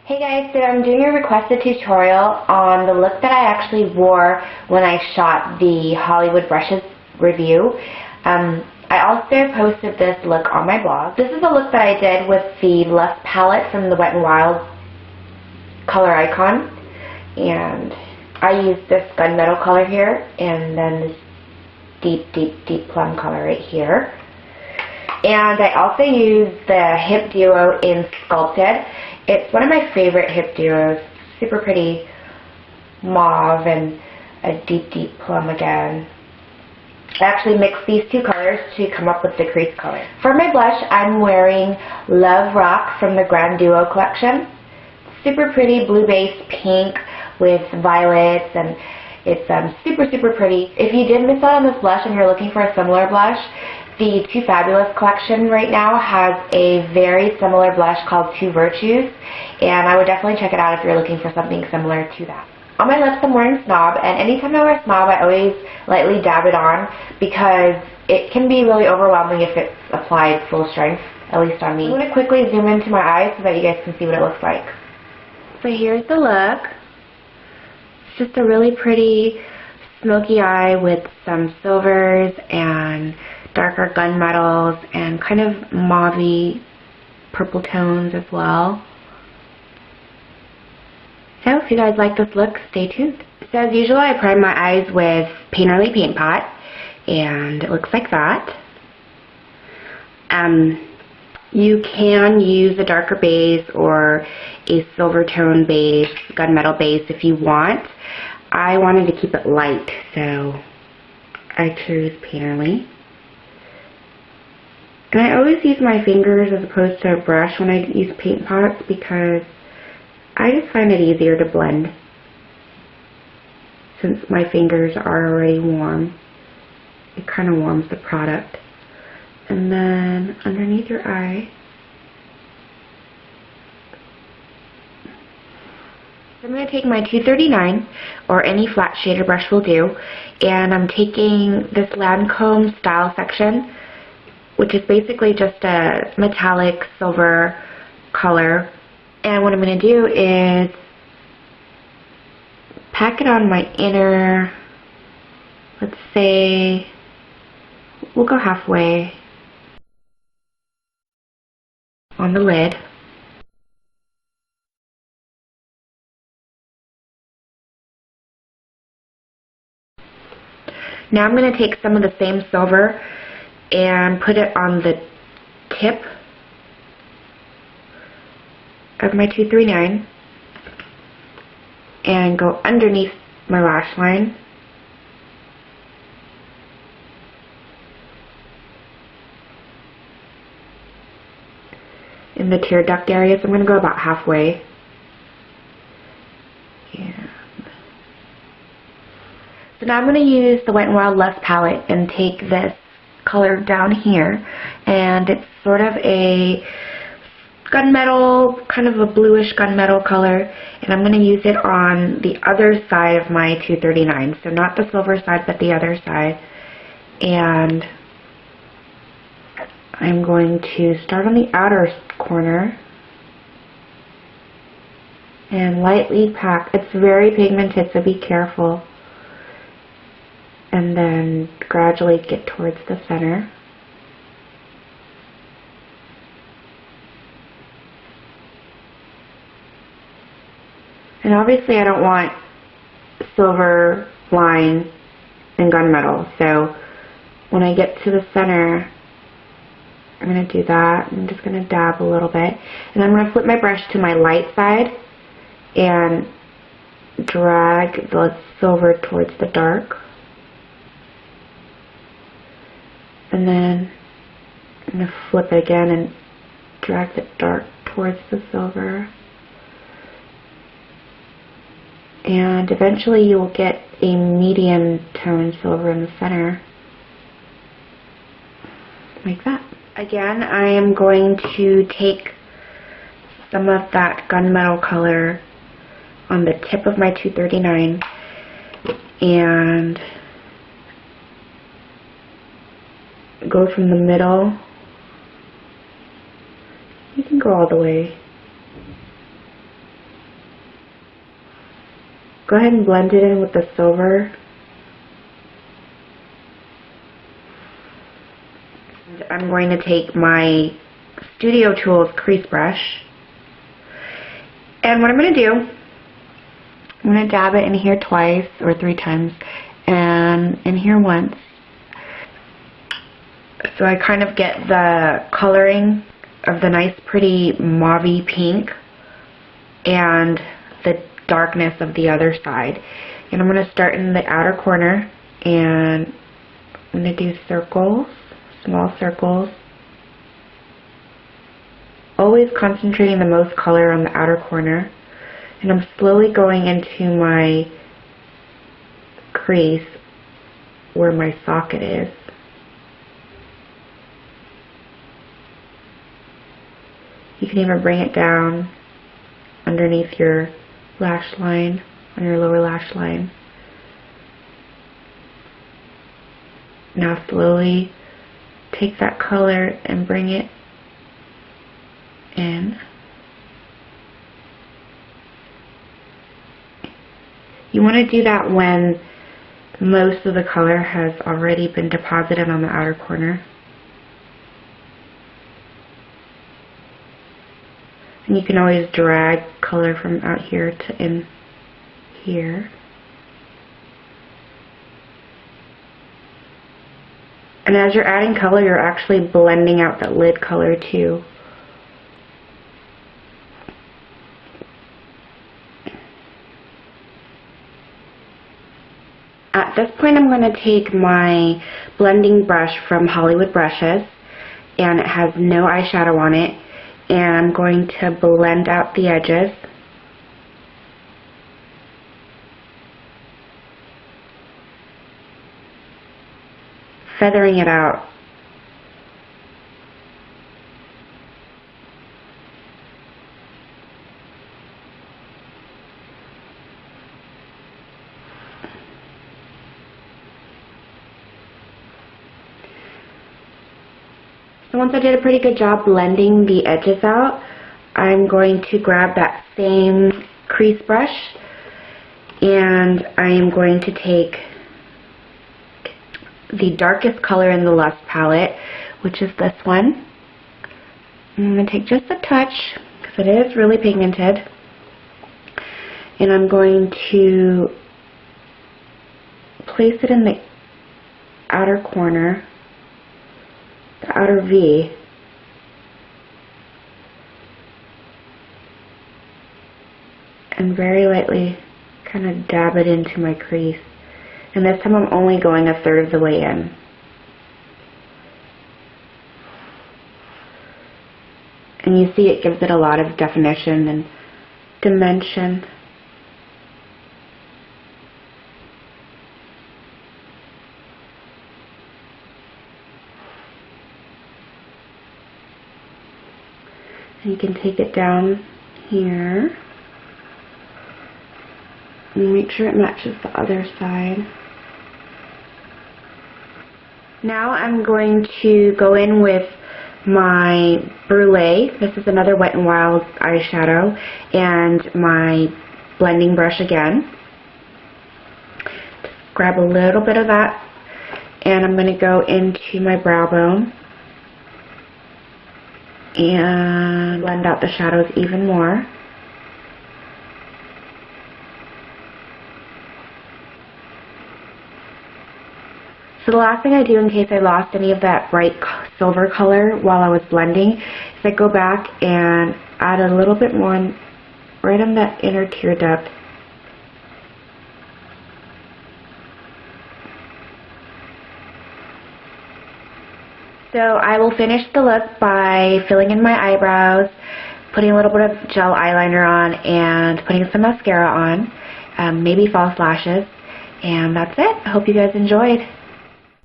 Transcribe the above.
Hey guys, so I'm doing a requested tutorial on the look that I actually wore when I shot the Hollywood Brushes review. I also posted this look on my blog. This is a look that I did with the Lush palette from the Wet n Wild color icon. And I used this gunmetal color here and then this deep plum color right here. And I also used the Hip Duo in Sculpted. It's one of my favorite hip duos. Super pretty mauve and a deep plum again. I actually mixed these two colors to come up with the crease color. For my blush, I'm wearing Love Rock from the Grand Duo collection. Super pretty blue base pink with violets, and it's super pretty. If you did miss out on this blush and you're looking for a similar blush, the Too Fabulous collection right now has a very similar blush called Two Virtues, and I would definitely check it out if you're looking for something similar to that. On my lips I'm wearing Snob, and anytime I wear Snob I always lightly dab it on because it can be really overwhelming if it's applied full strength, at least on me. I'm going to quickly zoom into my eyes so that you guys can see what it looks like. So here's the look. It's just a really pretty smoky eye with some silvers and darker gunmetals and kind of mauvey purple tones as well. So if you guys like this look, stay tuned. So as usual, I prime my eyes with Painterly Paint Pot, and it looks like that. You can use a darker base or a silver tone base, gunmetal base if you want. I wanted to keep it light, so I chose Painterly. And I always use my fingers as opposed to a brush when I use paint pots because I just find it easier to blend since my fingers are already warm. It kind of warms the product. And then underneath your eye, I'm going to take my 239 or any flat shader brush will do, and I'm taking this Lancome Style Section, which is basically just a metallic silver color. And what I'm going to do is pack it on my inner, let's say, we'll go halfway on the lid. Now I'm going to take some of the same silver and put it on the tip of my 239 and go underneath my lash line. In the tear duct area, so I'm going to go about halfway. So now I'm going to use the Wet n Wild Lush palette and take this color down here, and it's sort of a gunmetal, kind of a bluish gunmetal color, and I'm going to use it on the other side of my 239, so not the silver side but the other side. And I'm going to start on the outer corner and lightly pack. It's very pigmented, so be careful. And then gradually get towards the center. And obviously I don't want silver line and gunmetal, so when I get to the center I'm going to do that. I'm just going to dab a little bit, and I'm going to flip my brush to my light side and drag the silver towards the dark. And then I'm going to flip it again and drag the dark towards the silver. And eventually you will get a medium tone silver in the center. Like that. Again, I am going to take some of that gunmetal color on the tip of my 239 and go from the middle. You can go all the way go ahead and blend it in with the silver. And I'm going to take my Studio Tools crease brush, and what I'm going to do, I'm going to dab it in here twice or 3 times, and in here once, so I kind of get the coloring of the nice pretty mauvey pink and the darkness of the other side. And I'm going to start in the outer corner, and I'm going to do circles, small circles, always concentrating the most color on the outer corner. And I'm slowly going into my crease where my socket is. You can even bring it down underneath your lash line, on your lower lash line. Now slowly take that color and bring it in. You want to do that when most of the color has already been deposited on the outer corner. And you can always drag color from out here to in here. And as you're adding color, you're actually blending out that lid color too. At this point, I'm going to take my blending brush from Hollywood Brushes, and it has no eyeshadow on it, and I'm going to blend out the edges. Feathering it out. So once I did a pretty good job blending the edges out, I'm going to grab that same crease brush, and I am going to take the darkest color in the Lust palette, which is this one. I'm going to take just a touch, because it is really pigmented, and I'm going to place it in the outer corner, the outer V, and very lightly kind of dab it into my crease. And this time I'm only going 1/3 of the way in. And you see it gives it a lot of definition and dimension. And you can take it down here and make sure it matches the other side. Now I'm going to go in with my Brulee. This is another Wet n Wild eyeshadow, and my blending brush again. Just grab a little bit of that, and I'm going to go into my brow bone and blend out the shadows even more. So the last thing I do in case I lost any of that bright silver color while I was blending is I go back and add a little bit more right on that inner tear duct. So I will finish the look by filling in my eyebrows, putting a little bit of gel eyeliner on, and putting some mascara on, maybe false lashes, and that's it. I hope you guys enjoyed.